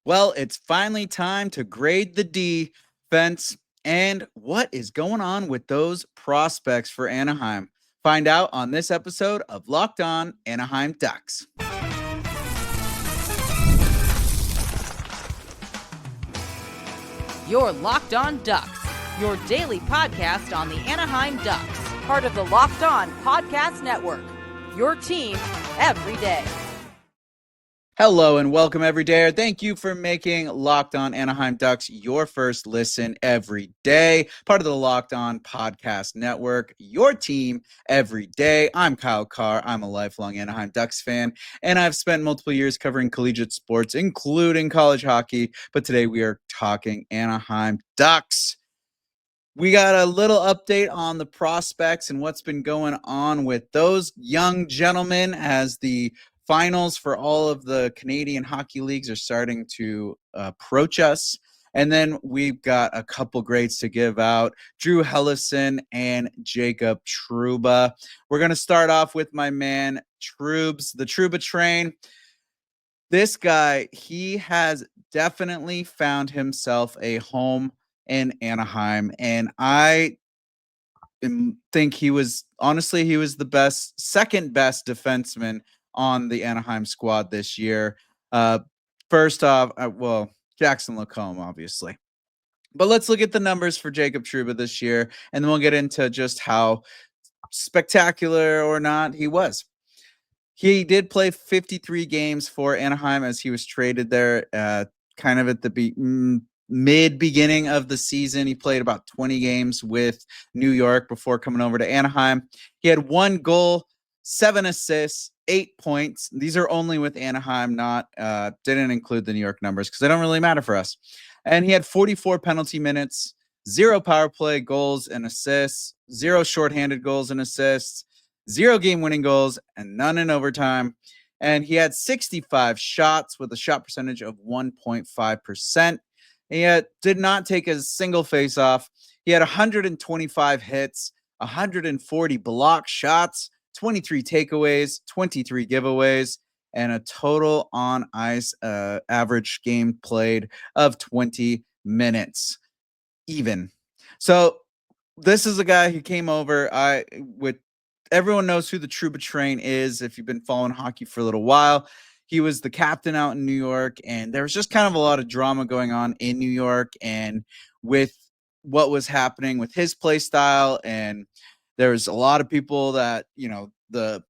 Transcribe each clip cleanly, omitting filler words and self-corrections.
Well, it's finally time to grade the defense and what is going on with those prospects for Anaheim. Find out on this episode of Locked On Anaheim Ducks. You're Locked On Ducks, your daily podcast on the Anaheim Ducks, part of the Locked On Podcast Network. Your team every day. Hello and welcome every day. Thank you for making Locked On Anaheim Ducks your first listen every day. Part of the Locked On Podcast Network, your team every day. I'm Kyle Carr. I'm a lifelong Anaheim Ducks fan, and I've spent multiple years covering collegiate sports, including college hockey. But today we are talking Anaheim Ducks. We got a little update on the prospects and what's been going on with those young gentlemen as the finals for all of the Canadian hockey leagues are starting to approach us. And then we've got a couple grades to give out. Drew Helleson and Jacob Trouba. We're going to start off with my man, Troubs, the Trouba train. This guy, he has definitely found himself a home in Anaheim. And I think he was the second best defenseman on the Anaheim squad this year. First off, Jackson Lacombe, obviously. But let's look at the numbers for Jacob Trouba this year, and then we'll get into just how spectacular or not he was. He did play 53 games for Anaheim as he was traded there kind of at the mid-beginning of the season. He played about 20 games with New York before coming over to Anaheim. He had 1 goal, 7 assists, 8 points. These are only with Anaheim, didn't include the New York numbers because they don't really matter for us. And he had 44 penalty minutes, 0 power play goals and assists, 0 shorthanded goals and assists, 0 game-winning goals, and none in overtime. And he had 65 shots with a shot percentage of 1.5%. He did not take a single face-off. He had 125 hits, 140 block shots, 23 takeaways, 23 giveaways, and a total on-ice average game played of 20 minutes. Even. So this is a guy who came over everyone knows who the Trouba train is if you've been following hockey for a little while. He was the captain out in New York, and there was just kind of a lot of drama going on in New York and with what was happening with his play style. And there was a lot of people that, the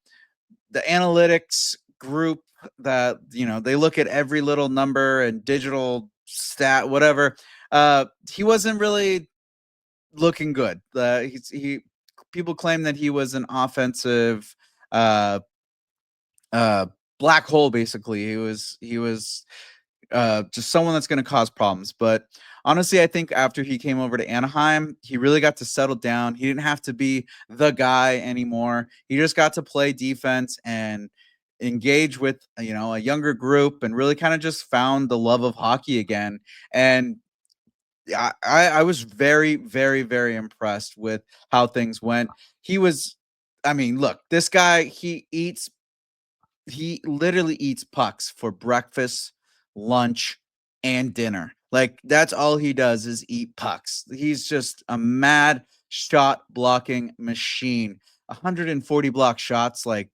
analytics group that, they look at every little number and digital stat, whatever. He wasn't really looking good. People claim that he was an offensive black hole. Basically, he was just someone that's going to cause problems. But honestly, I think after he came over to Anaheim, he really got to settle down. He didn't have to be the guy anymore. He just got to play defense and engage with a younger group and really kind of just found the love of hockey again. And I was very, very, very impressed with how things went. Look, this guy, he literally eats pucks for breakfast, lunch, and dinner. Like, that's all he does is eat pucks. He's just a mad shot blocking machine. 140 block shots. Like,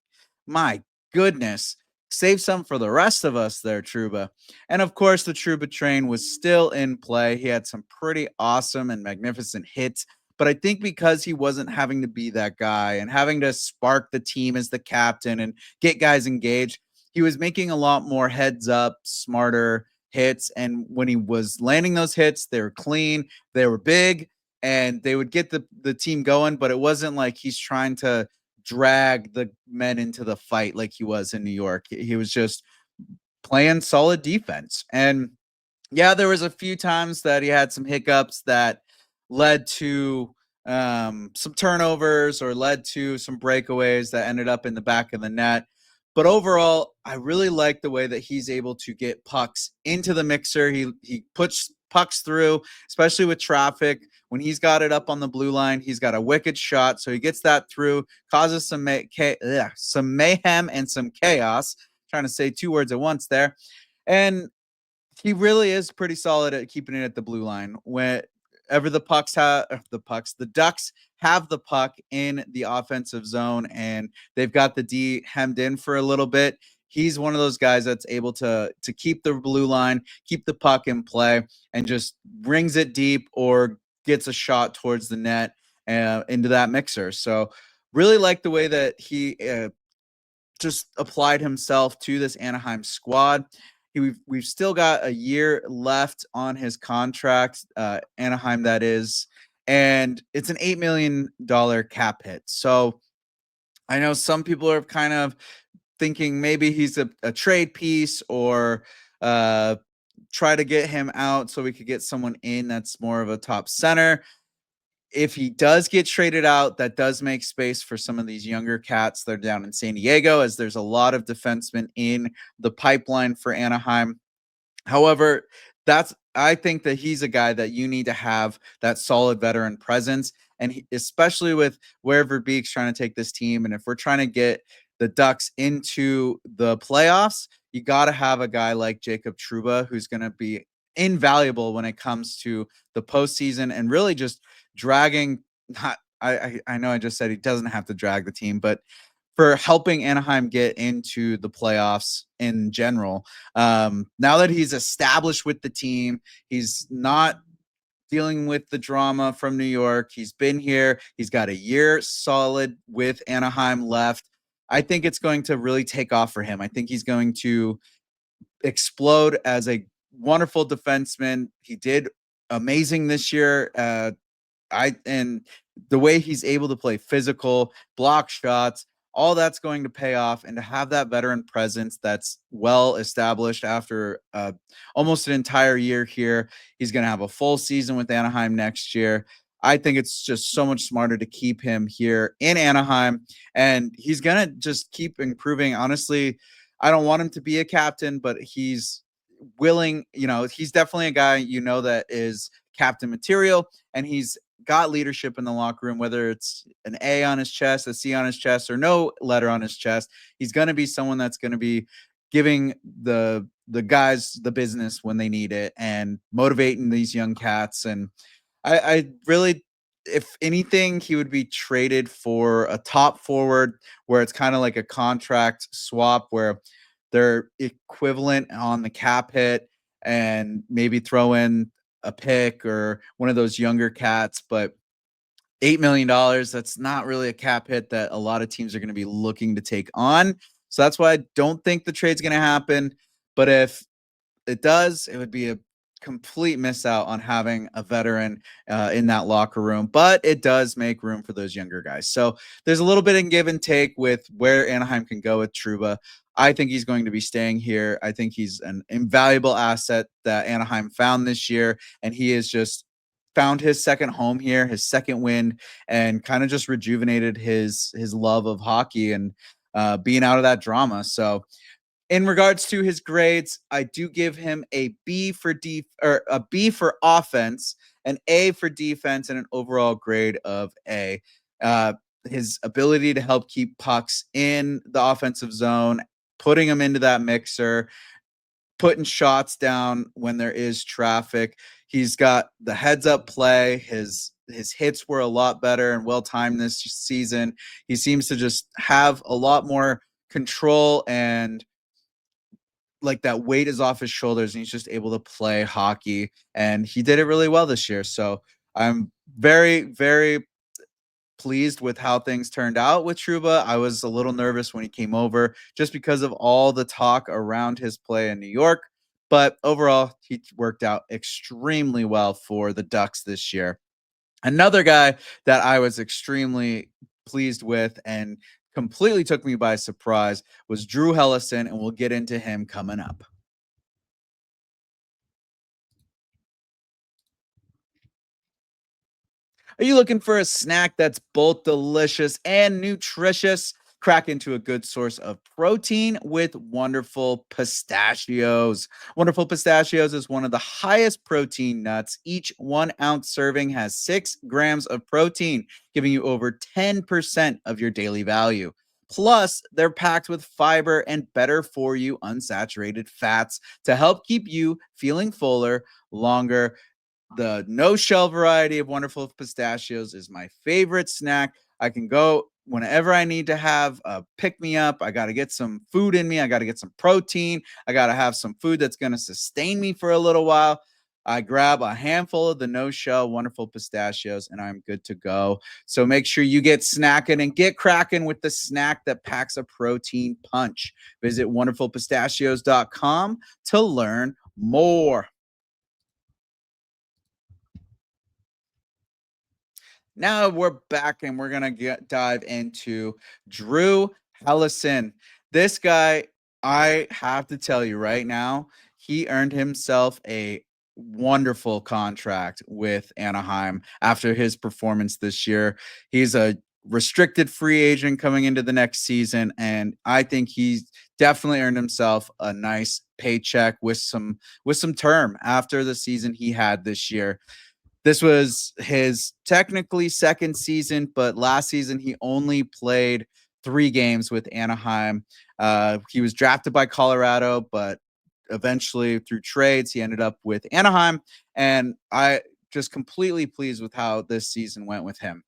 my goodness. Save some for the rest of us there, Trouba. And of course, the Trouba train was still in play. He had some pretty awesome and magnificent hits. But I think because he wasn't having to be that guy and having to spark the team as the captain and get guys engaged, he was making a lot more heads up, smarter hits. And when he was landing those hits, they were clean, they were big, and they would get the team going. But it wasn't like he's trying to drag the men into the fight like he was in New York. He was just playing solid defense. And yeah, there was a few times that he had some hiccups that led to some turnovers or led to some breakaways that ended up in the back of the net. But overall, I really like the way that he's able to get pucks into the mixer. He puts pucks through, especially with traffic. When he's got it up on the blue line, he's got a wicked shot. So he gets that through, causes some mayhem and some chaos. Trying to say 2 words at once there. And He really is pretty solid at keeping it at the blue line. Whenever the Ducks have the puck in the offensive zone and they've got the D hemmed in for a little bit, he's one of those guys that's able to keep the blue line, keep the puck in play, and just brings it deep or gets a shot towards the net into that mixer. So really like the way that he just applied himself to this Anaheim squad. We've still got a year left on his contract, Anaheim that is, and it's an $8 million cap hit. So I know some people are kind of thinking maybe he's a trade piece or try to get him out so we could get someone in that's more of a top center. If he does get traded out, that does make space for some of these younger cats that are down in San Diego, as there's a lot of defensemen in the pipeline for Anaheim. However, I think that he's a guy that you need to have that solid veteran presence, and especially with where Verbeek's trying to take this team, and if we're trying to get the Ducks into the playoffs, you got to have a guy like Jacob Trouba who's going to be invaluable when it comes to the postseason and really just dragging. Not, I know I just said he doesn't have to drag the team, but for helping Anaheim get into the playoffs in general. Now that he's established with the team, he's not dealing with the drama from New York. He's been here. He's got a year solid with Anaheim left. I think it's going to really take off for him. I think he's going to explode as a wonderful defenseman. He did amazing this year. And the way he's able to play physical, block shots, all that's going to pay off. And to have that veteran presence that's well established after almost an entire year here, he's going to have a full season with Anaheim next year. I think it's just so much smarter to keep him here in Anaheim, and he's going to just keep improving. Honestly, I don't want him to be a captain, but he's willing, he's definitely a guy, that is captain material, and he's got leadership in the locker room, whether it's an A on his chest, a C on his chest, or no letter on his chest. He's going to be someone that's going to be giving the guys the business when they need it and motivating these young cats. And I really, if anything, he would be traded for a top forward where it's kind of like a contract swap where they're equivalent on the cap hit and maybe throw in a pick or one of those younger cats. But $8 million, that's not really a cap hit that a lot of teams are going to be looking to take on. So that's why I don't think the trade's going to happen. But if it does, it would be a complete miss out on having a veteran in that locker room, but it does make room for those younger guys. So there's a little bit of give and take with where Anaheim can go with Trouba. I think he's going to be staying here. I think he's an invaluable asset that Anaheim found this year, and he has just found his second home here, his second win, and kind of just rejuvenated his love of hockey and being out of that drama. So in regards to his grades, I do give him a B for a B for offense, an A for defense, and an overall grade of A. His ability to help keep pucks in the offensive zone, putting them into that mixer, putting shots down when there is traffic. He's got the heads up play. His hits were a lot better and well timed this season. He seems to just have a lot more control, and like that weight is off his shoulders, and he's just able to play hockey, and he did it really well this year. So I'm very, very pleased with how things turned out with Trouba. I was a little nervous when he came over just because of all the talk around his play in New York, but overall he worked out extremely well for the Ducks this year. Another guy that I was extremely pleased with and completely took me by surprise was Drew Helleson, and we'll get into him coming up. Are you looking for a snack that's both delicious and nutritious? Crack into a good source of protein with Wonderful Pistachios. Wonderful Pistachios is one of the highest protein nuts. Each 1 ounce serving has 6 grams of protein, giving you over 10% of your daily value. Plus, they're packed with fiber and better for you unsaturated fats to help keep you feeling fuller longer. The no shell variety of wonderful pistachios is my favorite snack. I can go whenever I need to have a pick me up. I got to get some food in me. I got to get some protein. I got to have some food that's going to sustain me for a little while. I grab a handful of the no shell wonderful pistachios and I'm good to go. So make sure you get snacking and get cracking with the snack that packs a protein punch. Visit wonderfulpistachios.com to learn more. Now we're back and we're going to dive into Drew Helleson. This guy, I have to tell you right now, he earned himself a wonderful contract with Anaheim after his performance this year. He's a restricted free agent coming into the next season, and I think he's definitely earned himself a nice paycheck with some term after the season he had this year. This was his technically second season, but last season he only played 3 games with Anaheim. He was drafted by Colorado, but eventually through trades, he ended up with Anaheim. And I just completely pleased with how this season went with him.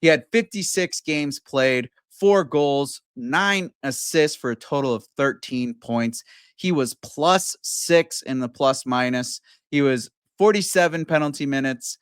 He had 56 games played, 4 goals, 9 assists for a total of 13 points. He was +6 in the plus minus. He was 47 penalty minutes,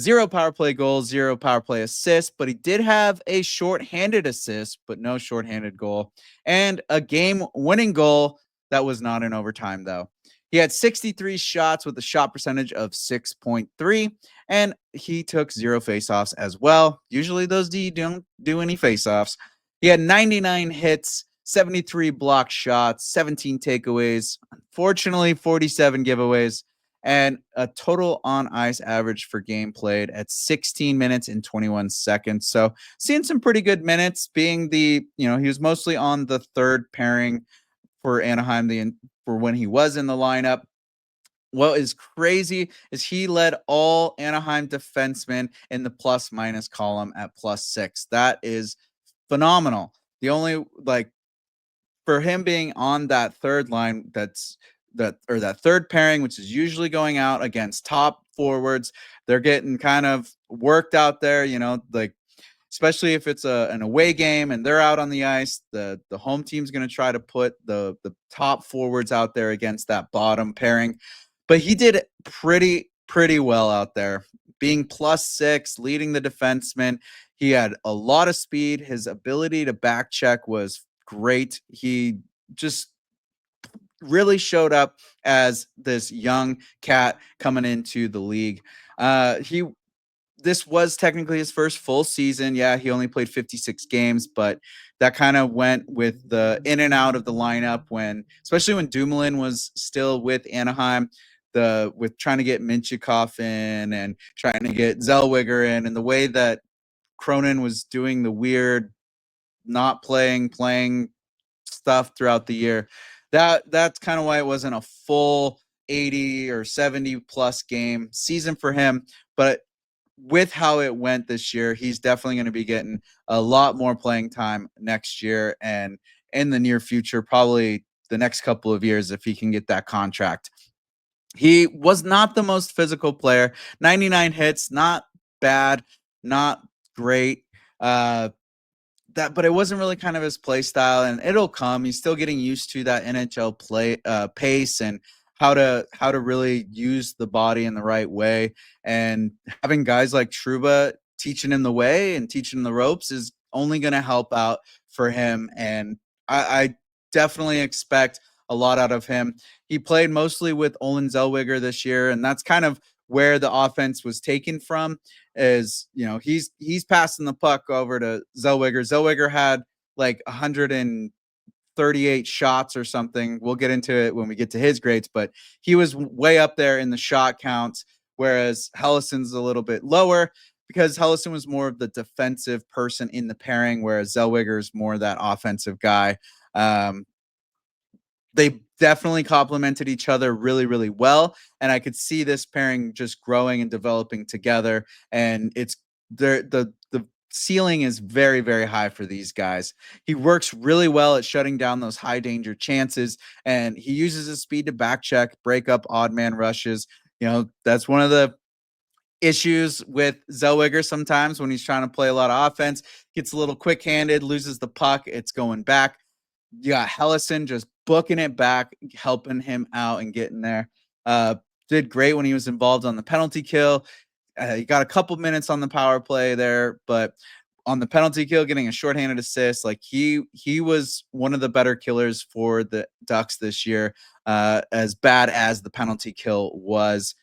0 power play goals, 0 power play assists, but he did have a shorthanded assist, but no shorthanded goal, and a game-winning goal that was not in overtime, though. He had 63 shots with a shot percentage of 6.3, and he took 0 faceoffs as well. Usually those D don't do any faceoffs. He had 99 hits, 73 blocked shots, 17 takeaways, unfortunately 47 giveaways, and a total on ice average for game played at 16 minutes and 21 seconds. So seeing some pretty good minutes, being he was mostly on the third pairing for Anaheim for when he was in the lineup. What is crazy is he led all Anaheim defensemen in the plus minus column at +6. That is phenomenal. The only for him being on that third line, that third pairing, which is usually going out against top forwards, they're getting kind of worked out there, especially if it's an away game and they're out on the ice, the home team's going to try to put the top forwards out there against that bottom pairing. But he did pretty well out there, being +6, leading the defenseman. He had a lot of speed. His ability to back check was great. He just really showed up as this young cat coming into the league. This was technically his first full season. Yeah, he only played 56 games, but that kind of went with the in and out of the lineup especially when Dumoulin was still with Anaheim, with trying to get Minchikov in and trying to get Zellweger in, and the way that Cronin was doing the weird not playing stuff throughout the year. That's kind of why it wasn't a full 80 or 70 plus game season for him. But with how it went this year, he's definitely going to be getting a lot more playing time next year and in the near future, probably the next couple of years, if he can get that contract. He was not the most physical player. 99 hits, not bad, not great. But it wasn't really kind of his play style, and it'll come. He's still getting used to that NHL play pace and how to really use the body in the right way. And having guys like Trouba teaching him the way and teaching him the ropes is only going to help out for him. And I definitely expect a lot out of him. He played mostly with Olen Zellweger this year, and that's kind of where the offense was taken from. Is he's passing the puck over to Zellweger. Zellweger had like 138 shots or something. We'll get into it when we get to his grades, but he was way up there in the shot counts, whereas Helleson's a little bit lower because Helleson was more of the defensive person in the pairing, whereas Zellweger is more that offensive guy. They definitely complemented each other really, really well. And I could see this pairing just growing and developing together. And it's the ceiling is very, very high for these guys. He works really well at shutting down those high danger chances, and he uses his speed to back check, break up odd man rushes. That's one of the issues with Zellweger sometimes when he's trying to play a lot of offense. Gets a little quick-handed, loses the puck, it's going back. You got Helleson just booking it back, helping him out and getting there. Did great when he was involved on the penalty kill. He got a couple minutes on the power play there, but on the penalty kill, getting a shorthanded assist, like he was one of the better killers for the Ducks this year, as bad as the penalty kill was.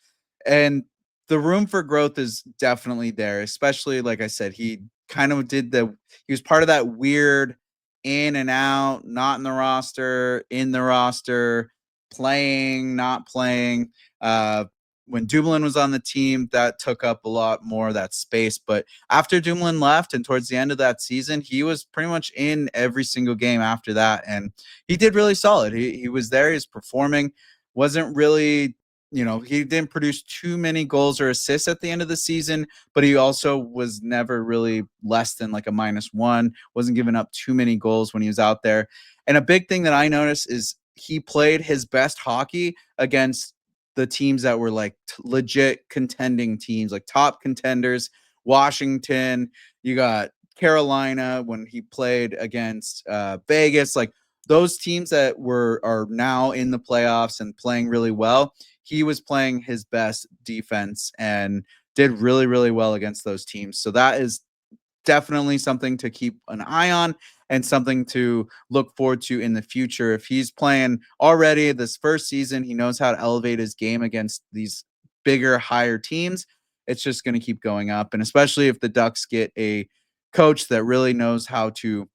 And the room for growth is definitely there, especially, like I said, he was part of that weird in and out, not in the roster, playing, not playing. When Dumoulin was on the team, that took up a lot more of that space. But after Dumoulin left and towards the end of that season, he was pretty much in every single game after that. And he did really solid. He was there. He was performing. Wasn't really, he didn't produce too many goals or assists at the end of the season, but he also was never really less than like a -1, wasn't giving up too many goals when he was out there. And a big thing that I noticed is he played his best hockey against the teams that were like legit contending teams, like top contenders. Washington, you got Carolina when he played against Vegas, like those teams that are now in the playoffs and playing really well. He was playing his best defense and did really, really well against those teams. So that is definitely something to keep an eye on and something to look forward to in the future. If he's playing already this first season, he knows how to elevate his game against these bigger, higher teams. It's just going to keep going up. And especially if the Ducks get a coach that really knows how to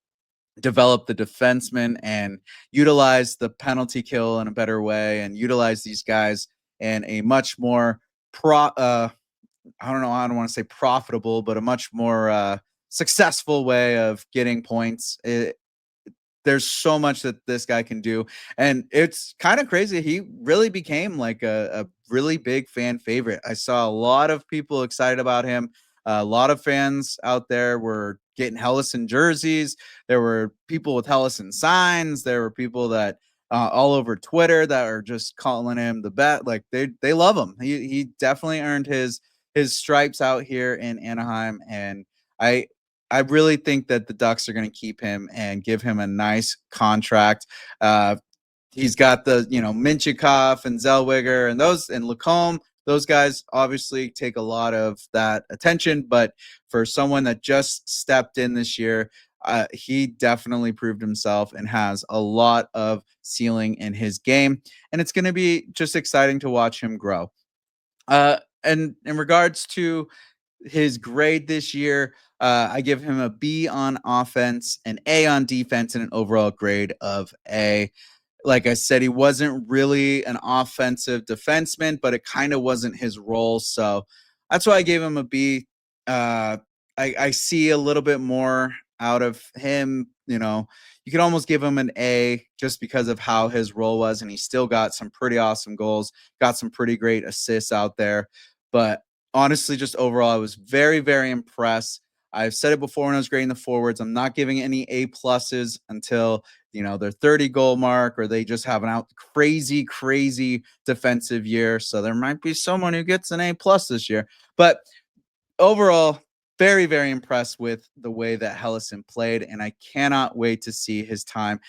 develop the defenseman and utilize the penalty kill in a better way and utilize these guys in a much more I don't know, I don't want to say profitable, but a much more successful way of getting points. There's so much that this guy can do, and it's kind of crazy. He really became like a really big fan favorite. I saw a lot of people excited about him. A lot of fans out there were getting Helleson jerseys. There were people with Helleson signs. There were people that all over Twitter that are just calling him the bet. Like they love him. He definitely earned his stripes out here in Anaheim, and I really think that the Ducks are going to keep him and give him a nice contract. He's got the Minchikov and Zellweger and Lacombe. Those guys obviously take a lot of that attention, but for someone that just stepped in this year, he definitely proved himself and has a lot of ceiling in his game, and it's going to be just exciting to watch him grow. And in regards to his grade this year, I give him a B on offense, an A on defense, and an overall grade of A. Like I said, he wasn't really an offensive defenseman, but it kind of wasn't his role. So that's why I gave him a B. I see a little bit more out of him. You could almost give him an A just because of how his role was, and he still got some pretty awesome goals, got some pretty great assists out there. But honestly, just overall, I was very, very impressed. I've said it before when I was grading the forwards. I'm not giving any A pluses until their 30 goal mark or they just have an crazy defensive year. So there might be someone who gets an A plus this year. But overall, very, very impressed with the way that Helleson played, and I cannot wait to see his time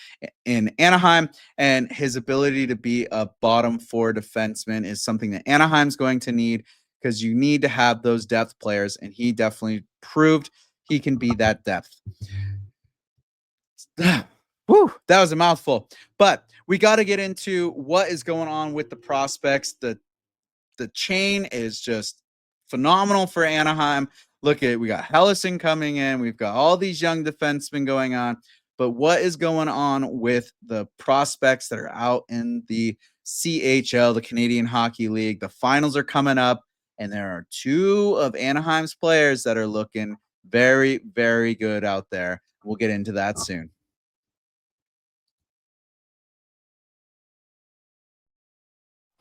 in Anaheim. And his ability to be a bottom four defenseman is something that Anaheim's going to need, because you need to have those depth players, and he definitely proved he can be that depth. Woo, that was a mouthful. But we got to get into what is going on with the prospects. The chain is just phenomenal for Anaheim. Look at it. We got Helleson coming in. We've got all these young defensemen going on. But what is going on with the prospects that are out in the CHL, the Canadian Hockey League? The finals are coming up, and there are two of Anaheim's players that are looking very, very good out there. We'll get into that soon.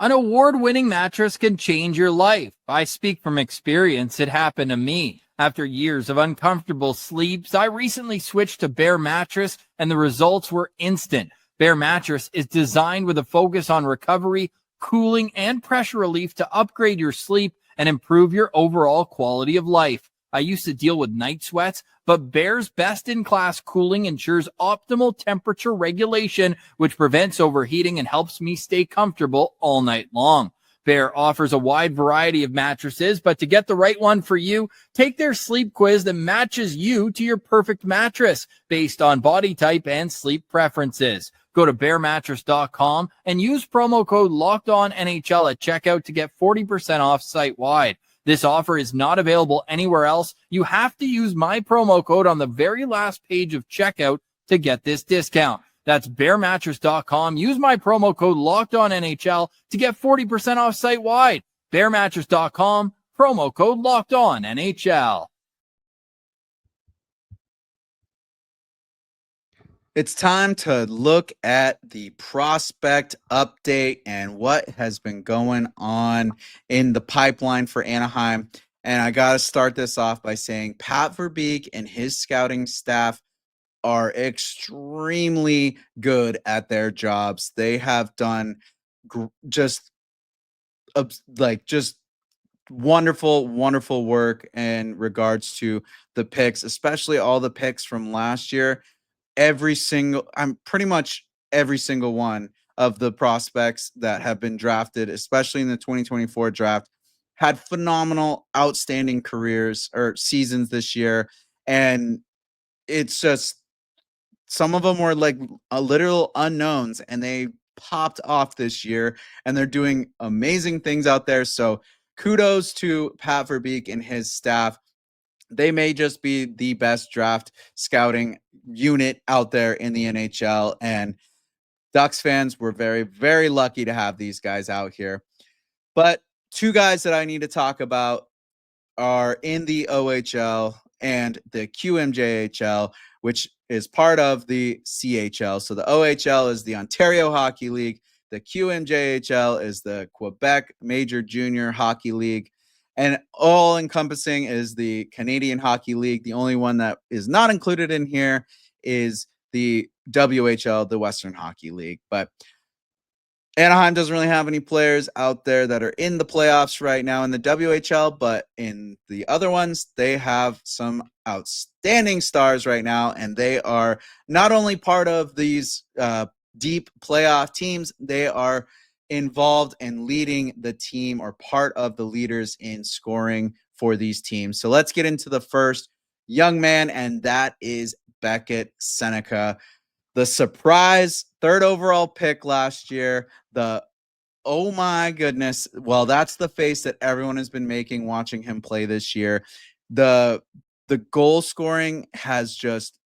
An award-winning mattress can change your life. I speak from experience. It happened to me. After years of uncomfortable sleeps, I recently switched to Bear Mattress, and the results were instant. Bear Mattress is designed with a focus on recovery, cooling, and pressure relief to upgrade your sleep and improve your overall quality of life. I used to deal with night sweats, but Bear's best-in-class cooling ensures optimal temperature regulation, which prevents overheating and helps me stay comfortable all night long. Bear offers a wide variety of mattresses, but to get the right one for you, take their sleep quiz that matches you to your perfect mattress based on body type and sleep preferences. Go to bearmattress.com and use promo code LOCKEDONNHL at checkout to get 40% off site-wide. This offer is not available anywhere else. You have to use my promo code on the very last page of checkout to get this discount. That's bearmattress.com. Use my promo code LOCKEDONNHL to get 40% off site-wide. Bearmattress.com, promo code LOCKEDONNHL. It's time to look at the prospect update and what has been going on in the pipeline for Anaheim. And I got to start this off by saying Pat Verbeek and his scouting staff are extremely good at their jobs. They have done just wonderful work in regards to the picks, especially all the picks from last year. Pretty much every single one of the prospects that have been drafted, especially in the 2024 draft, had phenomenal, outstanding careers or seasons this year. And it's just some of them were like literal unknowns, and they popped off this year, and they're doing amazing things out there. So kudos to Pat Verbeek and his staff. They may just be the best draft scouting unit out there in the NHL, and Ducks fans were very, very lucky to have these guys out here. But two guys that I need to talk about are in the OHL and the QMJHL, which is part of the CHL. So the OHL is the Ontario Hockey League. The QMJHL is the Quebec Major Junior Hockey League. And all encompassing is the Canadian Hockey League. The only one that is not included in here is the WHL, the Western Hockey League. But Anaheim doesn't really have any players out there that are in the playoffs right now in the WHL, but in the other ones, they have some outstanding stars right now, and they are not only part of these deep playoff teams, they are involved in leading the team or part of the leaders in scoring for these teams. So let's get into the first young man, and that is Beckette Sennecke. The surprise third overall pick last year, oh my goodness. Well, that's the face that everyone has been making watching him play this year. The goal scoring has just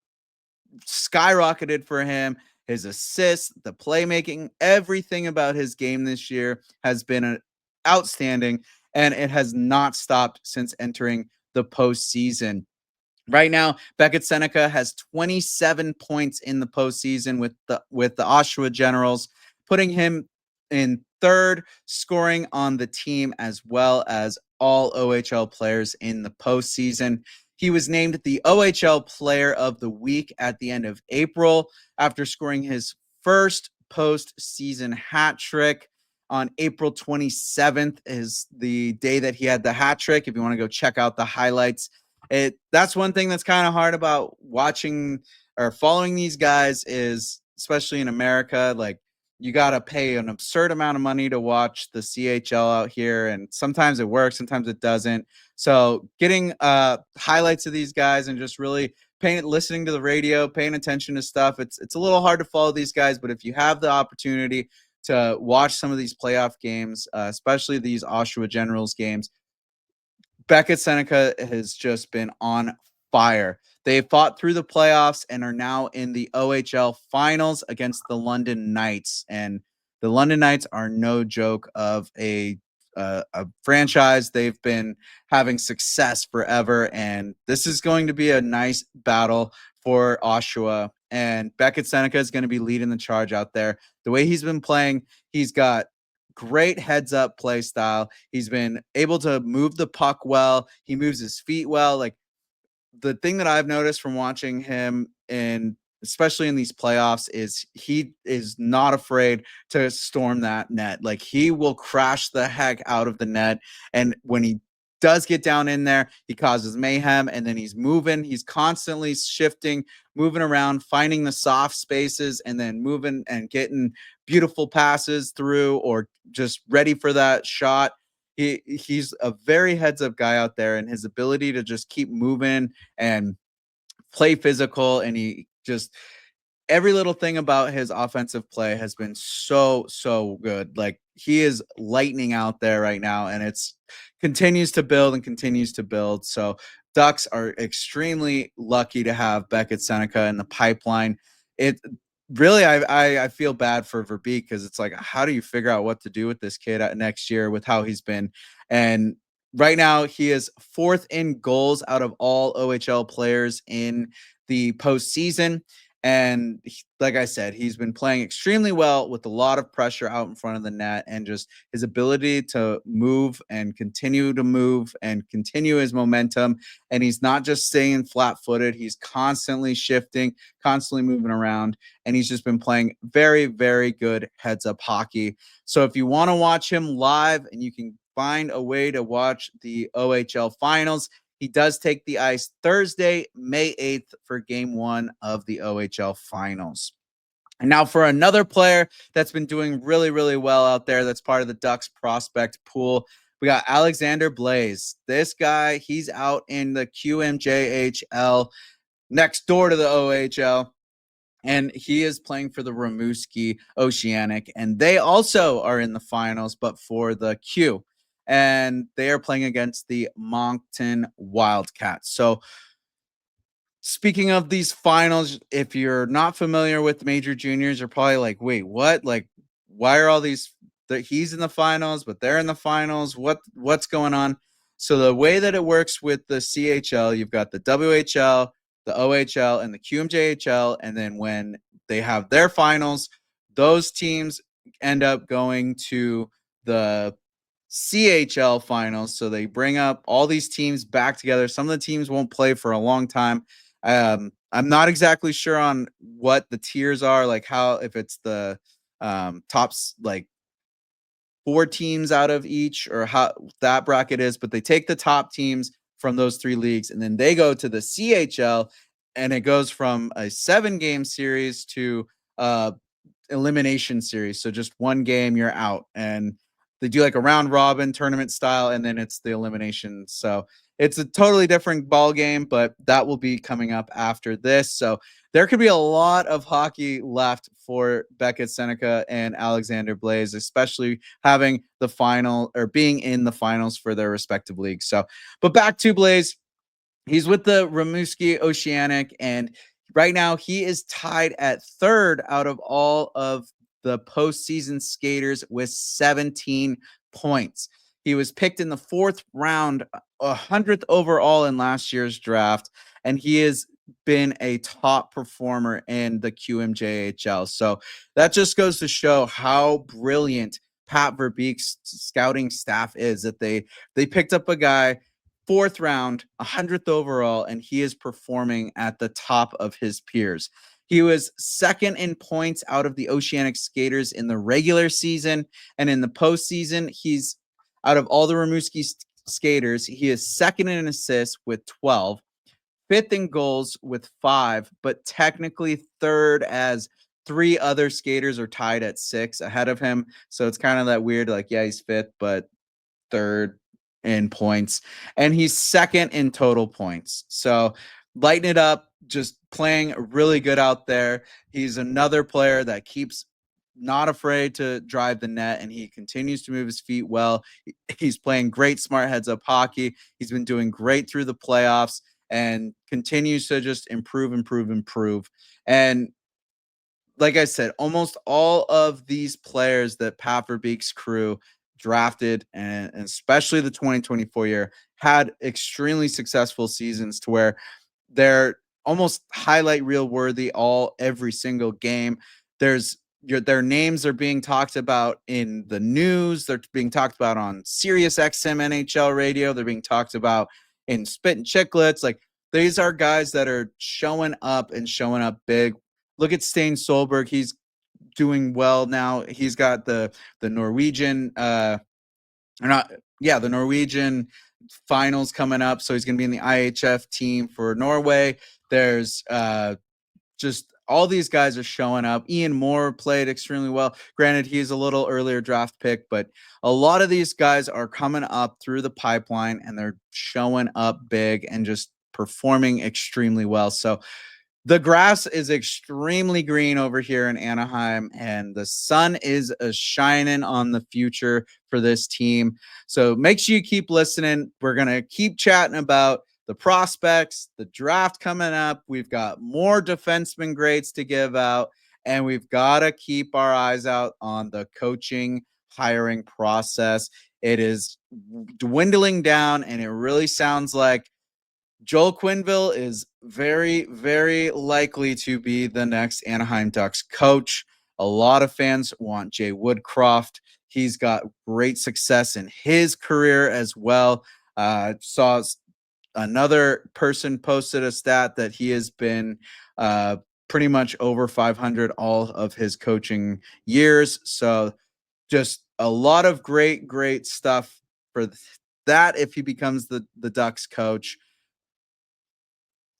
skyrocketed for him. His assists, the playmaking, everything about his game this year has been outstanding, and it has not stopped since entering the postseason. Right now, Beckette Sennecke has 27 points in the postseason with the Oshawa Generals, putting him in third scoring on the team, as well as all OHL players in the postseason. He was named the OHL Player of the Week at the end of April after scoring his first postseason hat trick. On April 27th is the day that he had the hat trick. If you want to go check out the highlights, that's one thing that's kind of hard about watching or following these guys is, especially in America, like you got to pay an absurd amount of money to watch the CHL out here. And sometimes it works, sometimes it doesn't. So getting highlights of these guys and just really listening to the radio, paying attention to stuff. It's a little hard to follow these guys, but if you have the opportunity to watch some of these playoff games, especially these Oshawa Generals games, Beckette Sennecke has just been on fire. They fought through the playoffs and are now in the OHL finals against the London Knights. And the London Knights are no joke of a franchise. They've been having success forever, and this is going to be a nice battle for Oshawa. And Beckette Sennecke is going to be leading the charge out there. The way he's been playing, he's got great heads up play style. He's been able to move the puck well. He moves his feet well. Like the thing that I've noticed from watching him, and especially in these playoffs, is he is not afraid to storm that net. Like, he will crash the heck out of the net. And when he does get down in there, he causes mayhem, and then he's moving. He's constantly shifting, moving around, finding the soft spaces, and then moving and getting beautiful passes through, or just ready for that shot. He's a very heads up guy out there, and his ability to just keep moving and play physical, and he just, every little thing about his offensive play has been so good. Like, he is lightning out there right now, and it's continues to build and continues to build. So Ducks are extremely lucky to have Beckette Sennecke in the pipeline. It really, I feel bad for Verbeek, because it's like, how do you figure out what to do with this kid next year with how he's been? And right now, he is 4th in goals out of all OHL players in the postseason. And like I said, he's been playing extremely well with a lot of pressure out in front of the net, and just his ability to move and continue to move and continue his momentum. And he's not just staying flat footed. He's constantly shifting, constantly moving around. And he's just been playing very, very good heads up hockey. So if you want to watch him live and you can find a way to watch the OHL finals, he does take the ice Thursday, May 8th for game 1 of the OHL finals. And now for another player that's been doing really, really well out there, that's part of the Ducks prospect pool, we got Alexandre Blais. This guy, he's out in the QMJHL, next door to the OHL. And he is playing for the Rimouski Oceanic, and they also are in the finals, but for the Q. And they are playing against the Moncton Wildcats. So speaking of these finals, if you're not familiar with major juniors, you're probably like, wait, what? Like, why are all these, he's in the finals, but they're in the finals? What's going on? So the way that it works with the CHL, you've got the WHL, the OHL, and the QMJHL. And then when they have their finals, those teams end up going to the CHL finals. So they bring up all these teams back together. Some of the teams won't play for a long time. I'm not exactly sure on what the tiers are, like how, if it's the tops, like 4 teams out of each, or how that bracket is, but they take the top teams from those 3 leagues, and then they go to the CHL, and it goes from a 7-game series to elimination series. So just 1 game, you're out, and they do like a round robin tournament style, and then it's the elimination. So it's a totally different ball game, but that will be coming up after this. So there could be a lot of hockey left for Beckette Sennecke and Alexandre Blais, especially having the final, or being in the finals for their respective leagues. So, but back to Blais. He's with the Rimouski Oceanic, and right now he is tied at 3rd out of all of the postseason skaters with 17 points. He was picked in the 4th round, 100th overall in last year's draft, and he has been a top performer in the QMJHL. So that just goes to show how brilliant Pat Verbeek's scouting staff is, that they picked up a guy 4th round, 100th overall, and he is performing at the top of his peers. He was 2nd in points out of the Oceanic skaters in the regular season, and in the postseason, he's, out of all the Rimouski skaters, he is 2nd in assists with 12, 5th in goals with 5, but technically 3rd, as 3 other skaters are tied at 6 ahead of him. So it's kind of that weird, like, yeah, he's 5th, but 3rd in points, and he's 2nd in total points. So lighten it up, just playing really good out there. He's another player that keeps not afraid to drive the net, and he continues to move his feet well. He's playing great smart heads up hockey. He's been doing great through the playoffs, and continues to just improve. And like I said, almost all of these players that Pat Verbeek's crew drafted, and especially the 2024 year, had extremely successful seasons, to where they're almost highlight reel worthy every single game. Their names are being talked about in the news. They're being talked about on Sirius XM NHL radio. They're being talked about in Spit and Chicklets. Like, these are guys that are showing up and showing up big. Look at Stein Solberg. He's doing well now. He's got the Norwegian the Norwegian finals coming up, so he's going to be in the IHF team for Norway. There's just all these guys are showing up. Ian Moore played extremely well. Granted, he's a little earlier draft pick, but a lot of these guys are coming up through the pipeline and they're showing up big and just performing extremely well. So the grass is extremely green over here in Anaheim, and the sun is shining on the future for this team. So make sure you keep listening. We're going to keep chatting about the prospects, the draft coming up. We've got more defenseman grades to give out, and we've got to keep our eyes out on the coaching hiring process. It is dwindling down, and it really sounds like Joel Quenneville is very, very likely to be the next Anaheim Ducks coach. A lot of fans want Jay Woodcroft. He's got great success in his career as well. Saw another person posted a stat that he has been pretty much over 500 all of his coaching years. So just a lot of great stuff for that if he becomes the Ducks coach.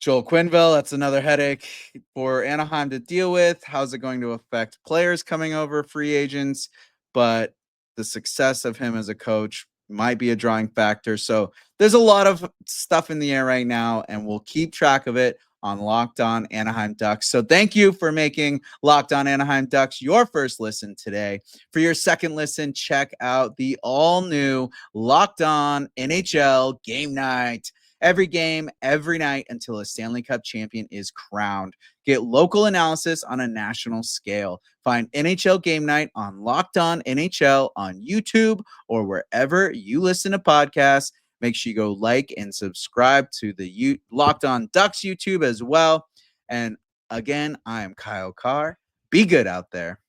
Joel Quenneville, that's another headache for Anaheim to deal with. How's it going to affect players coming over, free agents? But the success of him as a coach might be a drawing factor. So there's a lot of stuff in the air right now, and we'll keep track of it on Locked On Anaheim Ducks. So thank you for making Locked On Anaheim Ducks your first listen today. For your second listen, check out the all-new Locked On NHL Game Night. Every game, every night until a Stanley Cup champion is crowned. Get local analysis on a national scale. Find NHL Game Night on Locked On NHL on YouTube or wherever you listen to podcasts. Make sure you go like and subscribe to the Locked On Ducks YouTube as well. And again, I am Kyle Carr. Be good out there.